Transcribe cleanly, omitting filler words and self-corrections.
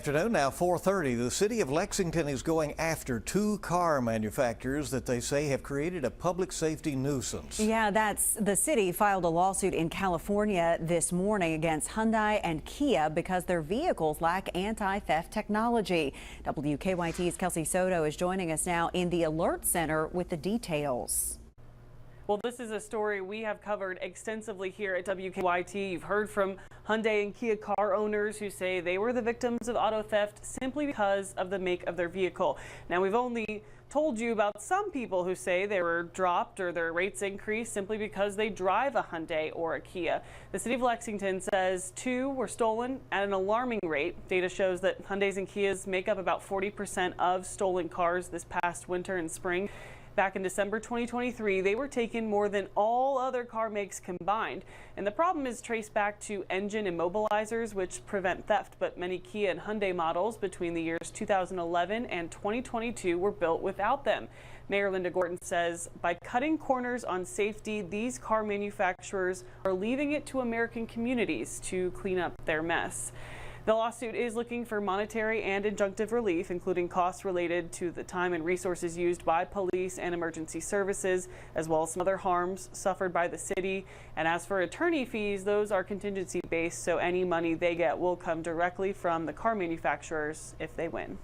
Afternoon, now 4:30. The city of Lexington is going after two car manufacturers that they say have created a public safety nuisance. Yeah, the city filed a lawsuit in California this morning against Hyundai and Kia because their vehicles lack anti-theft technology. WKYT's Kelsey Soto is joining us now in the Alert Center with the details. Well, this is a story we have covered extensively here at WKYT. You've heard from Hyundai and Kia car owners who say they were the victims of auto theft simply because of the make of their vehicle. Now, we've only told you about some people who say they were dropped or their rates increased simply because they drive a Hyundai or a Kia. The city of Lexington says two were stolen at an alarming rate. Data shows that Hyundais and Kias make up about 40% of stolen cars this past winter and spring. Back in December 2023, they were taken more than all other car makes combined. And the problem is traced back to engine immobilizers, which prevent theft. But many Kia and Hyundai models between the years 2011 and 2022 were built without them. Mayor Linda Gorton says by cutting corners on safety, these car manufacturers are leaving it to American communities to clean up their mess. The lawsuit is looking for monetary and injunctive relief, including costs related to the time and resources used by police and emergency services, as well as some other harms suffered by the city. And as for attorney fees, those are contingency based, so any money they get will come directly from the car manufacturers if they win.